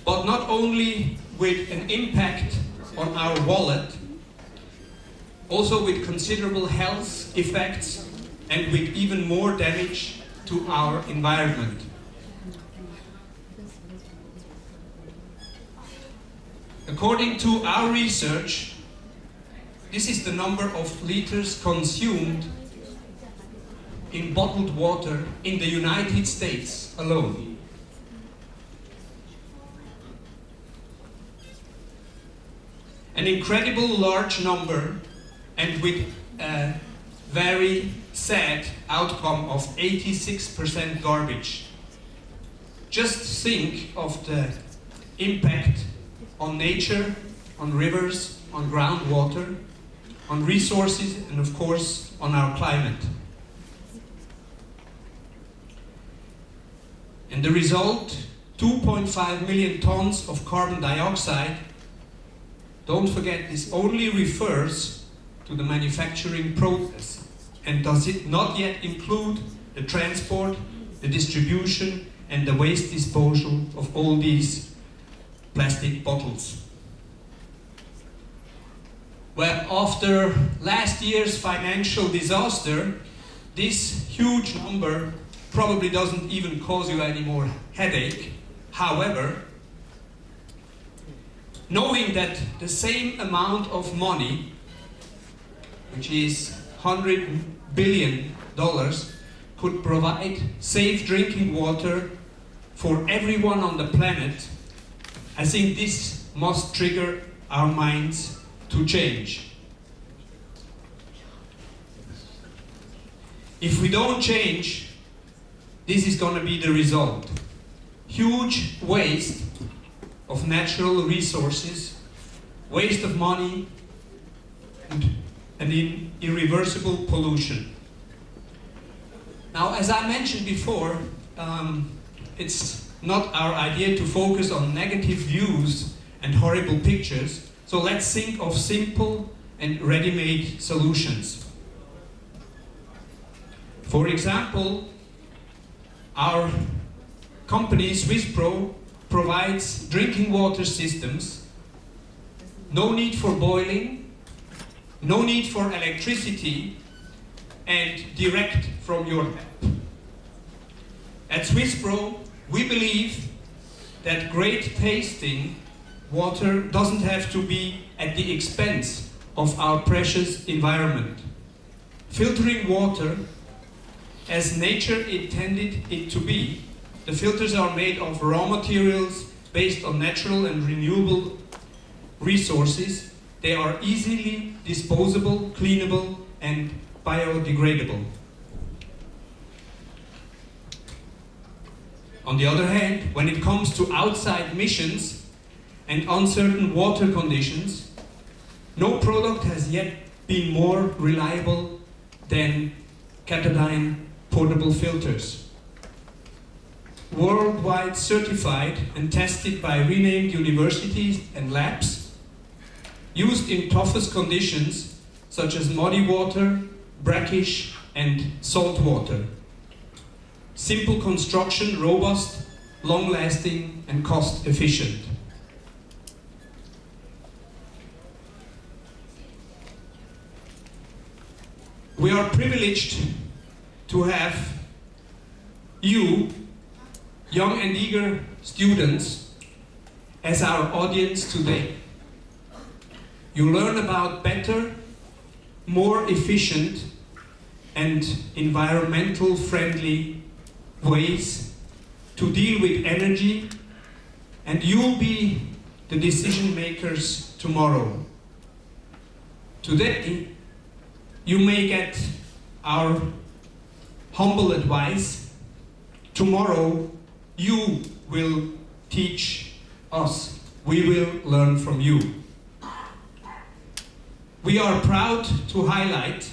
but not only with an impact on our wallet, also with considerable health effects and with even more damage to our environment. According to our research, this is the number of liters consumed in bottled water in the United States alone. An incredible large number, and with a very sad outcome of 86% garbage. Just think of the impact on nature, on rivers, on groundwater, on resources, and of course on our climate. And the result, 2.5 million tons of carbon dioxide. Don't forget, this only refers to the manufacturing process and does it not yet include the transport, the distribution, and the waste disposal of all these plastic bottles. Well, after last year's financial disaster, this huge number probably doesn't even cause you any more headache. However, knowing that the same amount of money, which is $100 billion, could provide safe drinking water for everyone on the planet, I think this must trigger our minds to change. If we don't change, this is going to be the result. Huge waste of natural resources, waste of money, and irreversible pollution. Now, as I mentioned before, it's not our idea to focus on negative views and horrible pictures, so let's think of simple and ready-made solutions. For example, our company SwissPro provides drinking water systems, no need for boiling, no need for electricity, and direct from your tap. At SwissPro, we believe that great tasting water doesn't have to be at the expense of our precious environment. Filtering water as nature intended it to be, the filters are made of raw materials based on natural and renewable resources. They are easily disposable, cleanable, and biodegradable. On the other hand, when it comes to outside missions and uncertain water conditions, no product has yet been more reliable than Katadyn portable filters. Worldwide certified and tested by renowned universities and labs, used in toughest conditions such as muddy water, brackish, and salt water. Simple construction, robust, long-lasting, and cost-efficient. We are privileged to have you, young and eager students, as our audience today. You learn about better, more efficient, and environmental friendly ways to deal with energy, and you'll be the decision makers tomorrow. Today, you may get our humble advice. Tomorrow, you will teach us. We will learn from you. We are proud to highlight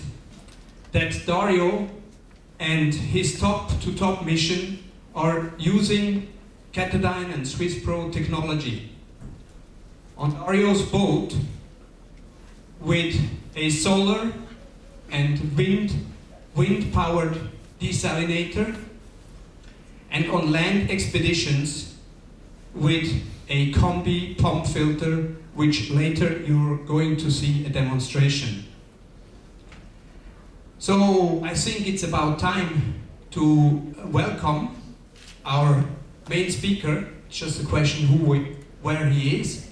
that Dario and his TOPtoTOP mission are using Katadyn and SwissPro technology. On Dario's boat, with a solar and wind-powered desalinator, and on land expeditions with a combi pump filter, which later you're going to see a demonstration. So I think it's about time to welcome our main speaker. It's just a question where he is.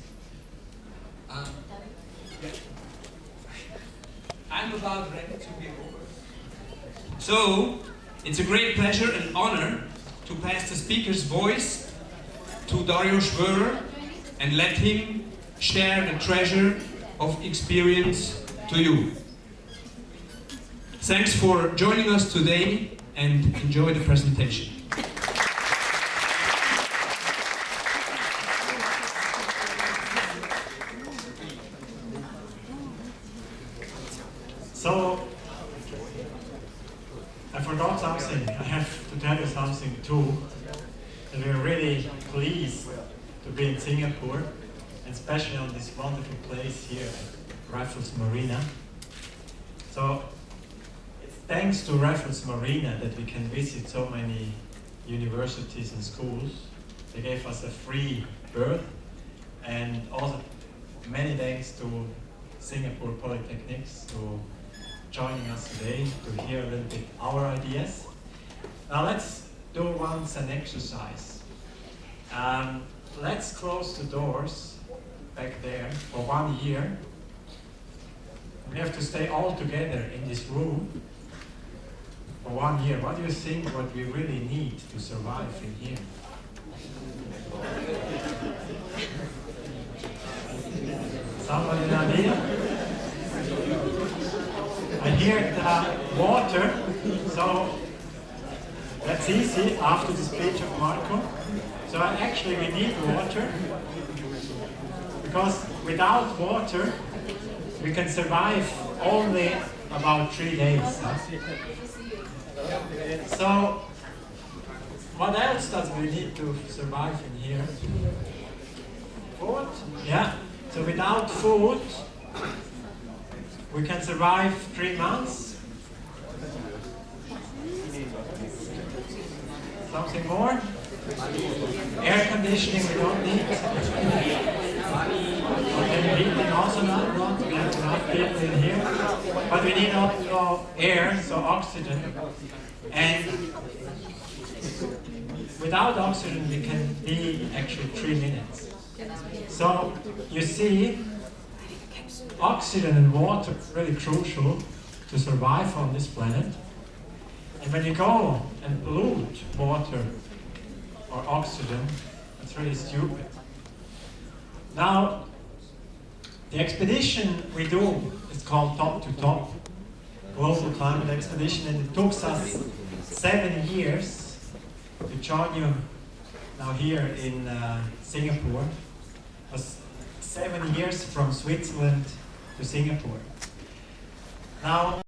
I'm about ready to be over. So it's a great pleasure and honor to pass the speaker's voice to Dario Schwörer and let him share the treasure of experience to you. Thanks for joining us today and enjoy the presentation. So, I forgot something. I have to tell you something too. That we're really pleased to be in Singapore, and especially on this wonderful place here at Raffles Marina. So, it's thanks to Raffles Marina that we can visit so many universities and schools. They gave us a free berth, and also many thanks to Singapore Polytechnics to joining us today to hear a little bit our ideas. Now let's do once an exercise. Let's close the doors back there for 1 year. We have to stay all together in this room for 1 year. What do you think what we really need to survive in here? Somebody an idea? I hear water, so that's easy after the speech of Marco. So actually we need water, because without water we can survive only about 3 days. Huh? So what else does we need to survive in here? Food? Yeah. So without food we can survive 3 months. Something more? Air conditioning we don't need. Okay, heating also not. We have enough people in here. But we need also air, so oxygen. And without oxygen we can be actually 3 minutes. So you see, oxygen and water are really crucial to survive on this planet. And when you go and pollute water or oxygen, it's really stupid. Now, the expedition we do is called TOPtoTOP, Global Climate Expedition, and it took us 7 years to join you now here in Singapore. It was 7 years from Switzerland to Singapore. Now,